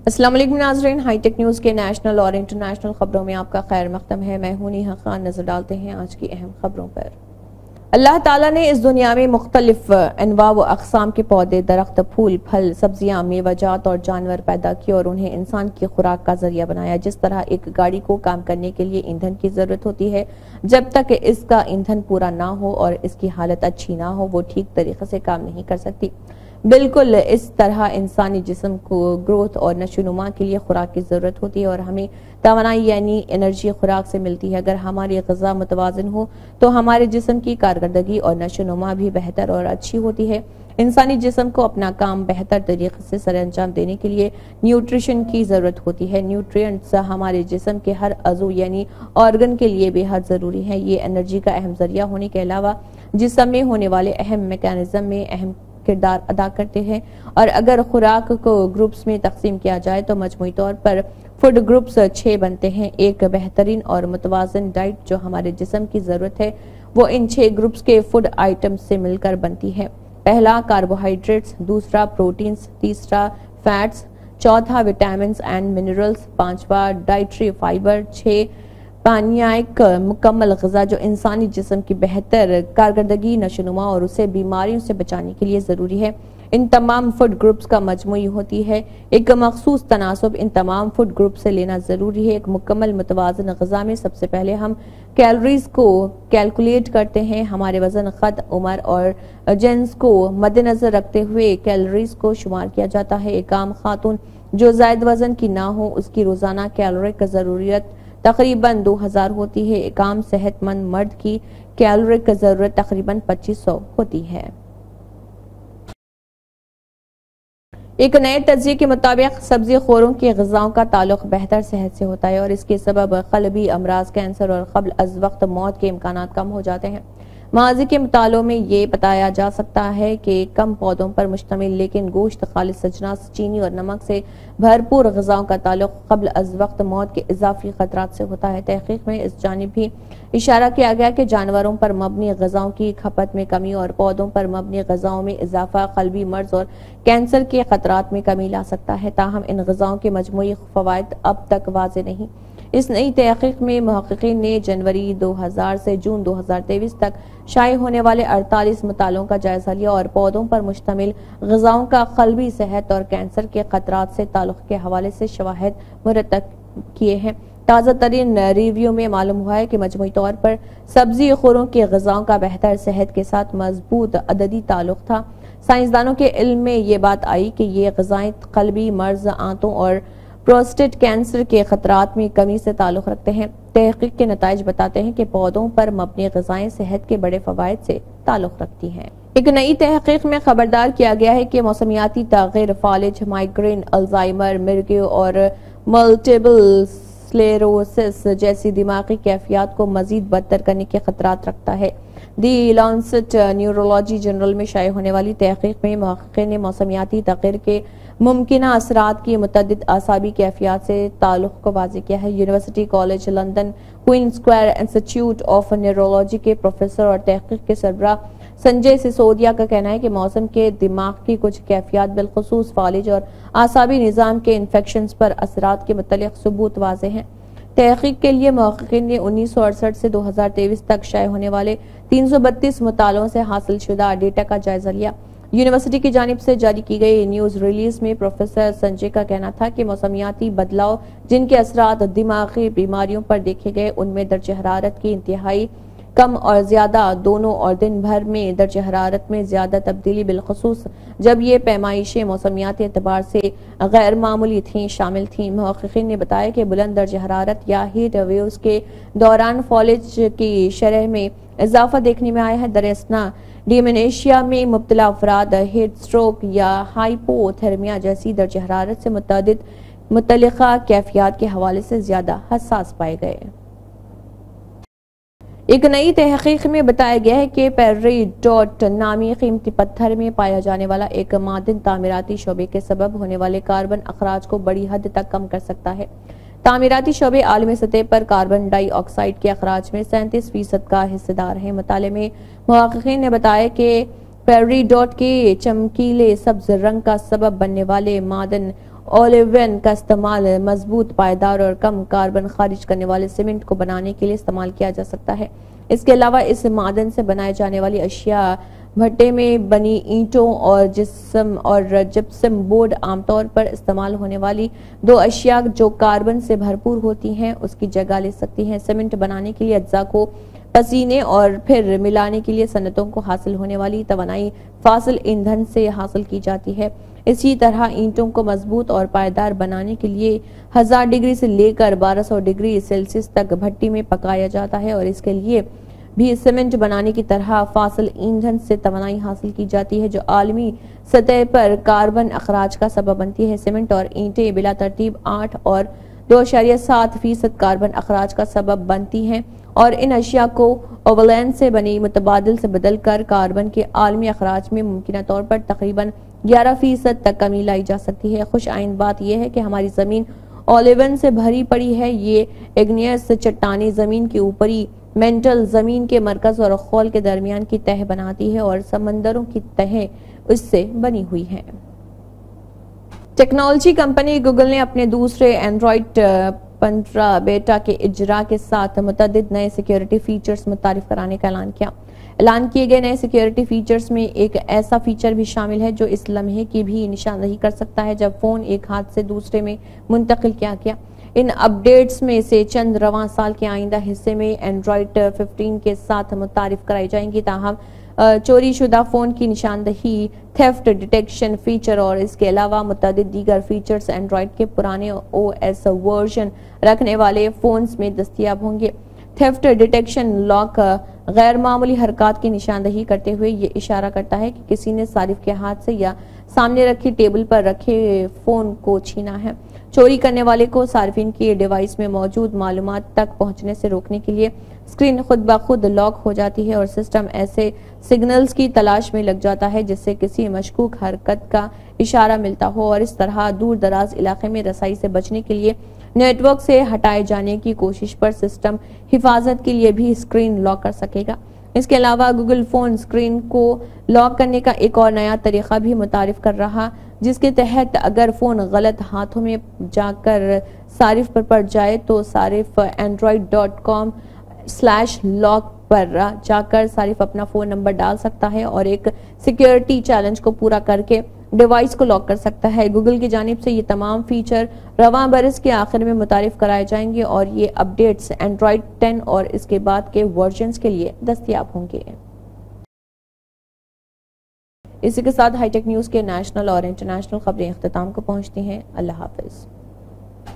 السلام علیکم ناظرین، ہائی ٹیک نیوز کے نیشنل اور انٹرنیشنل خبروں میں آپ کا خیر مقدم ہے۔ میں ہوں نیہا خان۔ نظر ڈالتے ہیں آج کی اہم خبروں پر۔ اللہ تعالیٰ نے اس دنیا میں مختلف انواع و اقسام کے پودے، درخت، پھول، پھل، سبزیاں، میوہ جات اور جانور پیدا کیے اور انہیں انسان کی خوراک کا ذریعہ بنایا۔ جس طرح ایک گاڑی کو کام کرنے کے لیے ایندھن کی ضرورت ہوتی ہے، جب تک اس کا ایندھن پورا نہ ہو اور اس کی حالت اچھی نہ ہو وہ ٹھیک طریقے سے کام نہیں کر سکتی، بالکل اس طرح انسانی جسم کو گروتھ اور نشو و نما کے لیے خوراک کی ضرورت ہوتی ہے اور ہمیں توانائی یعنی انرجی خوراک سے ملتی ہے۔ اگر ہماری غذا متوازن ہو تو ہمارے جسم کی کارکردگی اور نشو و نما بھی بہتر اور اچھی ہوتی ہے۔ انسانی جسم کو اپنا کام بہتر طریقے سے سر انجام دینے کے لیے نیوٹریشن کی ضرورت ہوتی ہے۔ نیوٹرینٹس ہمارے جسم کے ہر عضو یعنی آرگن کے لیے بے حد ضروری ہیں۔ یہ انرجی کا اہم ذریعہ ہونے کے علاوہ جسم میں ہونے والے اہم میکانزم میں اہم کردار ادا کرتے ہیں، اور اگر خوراک کو گروپس میں تقسیم کیا جائے تو مجموعی طور پر فوڈ گروپس 6 بنتے ہیں۔ ایک بہترین اور متوازن ڈائٹ جو ہمارے جسم کی ضرورت ہے وہ ان 6 گروپس کے فوڈ آئٹمز سے مل کر بنتی ہے۔ پہلا کاربوہائیڈریٹس، دوسرا پروٹینز، تیسرا فیٹس، چوتھا وٹامنز اینڈ منرلز، پانچواں ڈائٹری فائبر، 6 پانیائک مکمل غذا جو انسانی جسم کی بہتر کارکردگی، نشو و نما اور اسے بیماریوں سے بچانے کے لیے ضروری ہے۔ ان تمام فوڈ گروپس کا مجموعی ہوتی ہے ایک مخصوص تناسب۔ ان تمام فوڈ گروپ سے لینا ضروری ہے۔ ایک مکمل متوازن غذا میں سب سے پہلے ہم کیلوریز کو کیلکولیٹ کرتے ہیں۔ ہمارے وزن، قد، عمر اور جنس کو مد نظر رکھتے ہوئے کیلوریز کو شمار کیا جاتا ہے۔ ایک عام خاتون جو زائد وزن کی نہ ہو اس کی روزانہ کیلوریک ضروریت تقریباً 2000 ہوتی ہے۔ ایک عام صحت مند مرد کی کیلوریک ضرورت تقریباً 2500 ہوتی ہے۔ ایک نئے تجزیے کے مطابق سبزی خوروں کی غذاؤں کا تعلق بہتر صحت سے ہوتا ہے اور اس کے سبب قلبی امراض، کینسر اور قبل از وقت موت کے امکانات کم ہو جاتے ہیں۔ ماضی کے مطالعوں میں یہ بتایا جا سکتا ہے کہ کم پودوں پر مشتمل لیکن گوشت، خالص اجناس، چینی اور نمک سے بھرپور غذاؤں کا تعلق قبل از وقت موت کے اضافی خطرات سے ہوتا ہے۔ تحقیق میں اس جانب بھی اشارہ کیا گیا کہ جانوروں پر مبنی غذاؤں کی کھپت میں کمی اور پودوں پر مبنی غذاؤں میں اضافہ قلبی مرض اور کینسر کے خطرات میں کمی لا سکتا ہے۔ تاہم ان غذاؤں کے مجموعی فوائد اب تک واضح نہیں۔ اس نئی تحقیق میں محققین نے جنوری 2000 سے جون 2023 تک شائع ہونے والے 48 مطالعوں کا جائزہ لیا اور پودوں پر مشتمل غذاؤں کا قلبی صحت اور کینسر کے خطرات سے تعلق کے حوالے سے شواہد مرتب کیے ہیں۔ تازہ ترین ریویو میں معلوم ہوا ہے کہ مجموعی طور پر سبزی خوروں کی غذاؤں کا بہتر صحت کے ساتھ مضبوط عددی تعلق تھا۔ سائنسدانوں کے علم میں یہ بات آئی کہ یہ غذائیں قلبی مرض، آنتوں اور پروسٹیٹ کینسر کے خطرات میں کمی سے تعلق رکھتے ہیں۔ تحقیق کے نتائج بتاتے ہیں کہ پودوں پر مبنی غذائیں صحت کے بڑے فوائد سے تعلق رکھتی ہیں۔ ایک نئی تحقیق میں خبردار کیا گیا ہے کہ موسمیاتی تغیر فالج، مائیگرین، الزائمر، مرگیو اور ملٹیپل سکلیروسس جیسی دماغی کیفیات کو مزید بدتر کرنے کے خطرات رکھتا ہے۔ دی لانسٹ نیورولوجی جرنل میں شائع ہونے والی تحقیق میں محققین نے موسمیاتی تغیر کے ممکنہ اثرات کی متعدد اعصابی کیفیات سے تعلق کو واضح کیا ہے۔ University College London Queen Square Institute of neurology کے پروفیسر اور تحقیق کے سربراہ سنجے سسودیا کا کہنا ہے کہ موسم کے دماغ کی کچھ کیفیات بالخصوص فالج اور اعصابی نظام کے انفیکشنز پر اثرات کے متعلق ثبوت واضح ہیں۔ تحقیق کے لیے محققین نے 1968 سے 2023 تک شائع ہونے والے 332 مطالعوں سے حاصل شدہ ڈیٹا کا جائزہ لیا۔ یونیورسٹی کی جانب سے جاری کی گئی نیوز ریلیز میں پروفیسر سنجے کا کہنا تھا کہ موسمیاتی بدلاؤ جن کے اثرات دماغی بیماریوں پر دیکھے گئے ان میں درجہ حرارت کی انتہائی کم اور زیادہ دونوں اور دن بھر میں درجہ حرارت میں زیادہ تبدیلی بالخصوص جب یہ پیمائشیں موسمیاتی اعتبار سے غیر معمولی تھیں شامل تھیں۔ محققین نے بتایا کہ بلند درجہ حرارت یا ہیٹ ویوز کے دوران فالج کی شرح میں اضافہ دیکھنے میں آیا ہے۔ در اثنا ڈیمنشیا میں مبتلا افراد ہیٹ اسٹروک یا ہائپو تھرمیا جیسی درجہ حرارت سے متعلقہ کیفیات کے حوالے سے زیادہ حساس پائے گئے۔ ایک نئی تحقیق میں بتایا گیا ہے کہ پیری ڈوٹ نامی قیمتی پتھر میں پایا جانے والا ایک معدن تعمیراتی شعبے کے سبب ہونے والے کاربن اخراج کو بڑی حد تک کم کر سکتا ہے۔ تعمیراتی شعبے عالمی سطح پر کاربن ڈائی آکسائیڈ کے اخراج میں 37% کا حصہ دار ہیں۔ مطالعے میں محققین نے بتایا کہ پیری ڈوٹ کے چمکیلے سبز رنگ کا سبب بننے والے معدن اولیون کا استعمال مضبوط، پائیدار اور کم کاربن خارج کرنے والے سیمنٹ کو بنانے کے لیے استعمال کیا جا سکتا ہے۔ اس کے علاوہ اس معدن سے بنائے جانے والی اشیاء بھٹے میں بنی اینٹوں اور جپسم بورڈ عام طور پر استعمال ہونے والی دو اشیاء جو کاربن سے بھرپور ہوتی ہیں اس کی جگہ لے سکتی ہیں۔ سیمنٹ بنانے کے لیے اجزاء کو پسینے اور پھر ملانے کے لیے صنعتوں کو حاصل ہونے والی توانائی فاصل ایندھن سے حاصل کی جاتی ہے۔ اسی طرح اینٹوں کو مضبوط اور پائیدار بنانے کے لیے 1000 ڈگری سے لے کر 1200 ڈگری سیلسیس تک بھٹی میں پکایا جاتا ہے اور اس کے لیے بھی سیمنٹ بنانے کی طرح فاصل ایندھن سے توانائی حاصل کی جاتی ہے جو عالمی سطح پر کاربن اخراج کا سبب بنتی ہے۔ سیمنٹ اور اینٹیں بلا ترتیب 8 اور 2.7% کاربن اخراج کا سبب بنتی ہیں اور ان اشیاء کو اوولین سے بنی متبادل سے بدل کر کاربن کے عالمی اخراج میں ممکنہ طور پر تقریباً 11% تک کمی لائی جا سکتی ہے۔ خوش آئند بات یہ ہے کہ ہماری زمین اولیون سے بھری پڑی ہے۔ یہ اگنیس چٹانیں زمین کی اوپری مینٹل زمین کے مرکز اور خول کے درمیان کی تہہ بناتی ہے اور سمندروں کی تہہ اس سے بنی ہوئی ہیں۔ ٹیکنالوجی کمپنی گوگل نے اپنے دوسرے اینڈرائیڈ 15 بیٹا کے اجراء کے ساتھ متعدد نئے سیکیورٹی فیچرز متعارف کرانے کا اعلان کیا۔ اعلان کیے گئے نئے سیکیورٹی فیچرز میں ایک ایسا فیچر بھی شامل ہے جو اس لمحے کی بھی نشاندہی کر سکتا ہے جب فون ایک ہاتھ سے دوسرے میں منتقل کیا گیا۔ ان اپ ڈیٹس میں سے چند رواں سال کے آئندہ حصے میں اینڈرائیڈ 15 کے ساتھ متعارف کرائی جائیں گی، تاہم چوری شدہ فون کی نشاندہی، تھیفٹ ڈیٹیکشن فیچر اور اس کے علاوہ متعدد دیگر فیچرز اینڈرائیڈ کے پرانے او ایس ورژن رکھنے والے فونز میں دستیاب ہوں گے۔ تھیفٹ ڈیٹیکشن لاک غیر معمولی حرکات کی نشاندہی کرتے ہوئے یہ اشارہ کرتا ہے کہ کسی نے صارف کے ہاتھ سے یا سامنے رکھی ٹیبل پر رکھے فون کو چھینا ہے۔ چوری کرنے والے کو صارفین کی ڈیوائس میں موجود معلومات تک پہنچنے سے روکنے کے لیے اسکرین خود بخود لاک ہو جاتی ہے اور سسٹم ایسے سگنلز کی تلاش میں لگ جاتا ہے جس سے کسی مشکوک حرکت کا اشارہ ملتا ہو اور اس طرح دور دراز علاقے میں رسائی سے بچنے کے لیے نیٹ ورک سے ہٹائے جانے کی کوشش پر سسٹم حفاظت کے لیے بھی اسکرین لاک کر سکے گا۔ اس کے علاوہ گوگل فون اسکرین کو لاک کرنے کا ایک اور نیا طریقہ بھی متعارف کر رہا جس کے تحت اگر فون غلط ہاتھوں میں جا کر صارف پر پڑ جائے تو صارف android.com/lock پر جا کر صارف اپنا فون نمبر ڈال سکتا ہے اور ایک سیکیورٹی چیلنج کو پورا کر کے ڈیوائس کو لاک کر سکتا ہے۔ گوگل کی جانب سے یہ تمام فیچر رواں برس کے آخر میں متعارف کرائے جائیں گے اور یہ اپ ڈیٹس اینڈرائیڈ 10 اور اس کے بعد کے ورژنز کے لیے دستیاب ہوں گے۔ اسی کے ساتھ ہائی ٹیک نیوز کے نیشنل اور انٹرنیشنل خبریں اختتام کو پہنچتی ہیں۔ اللہ حافظ۔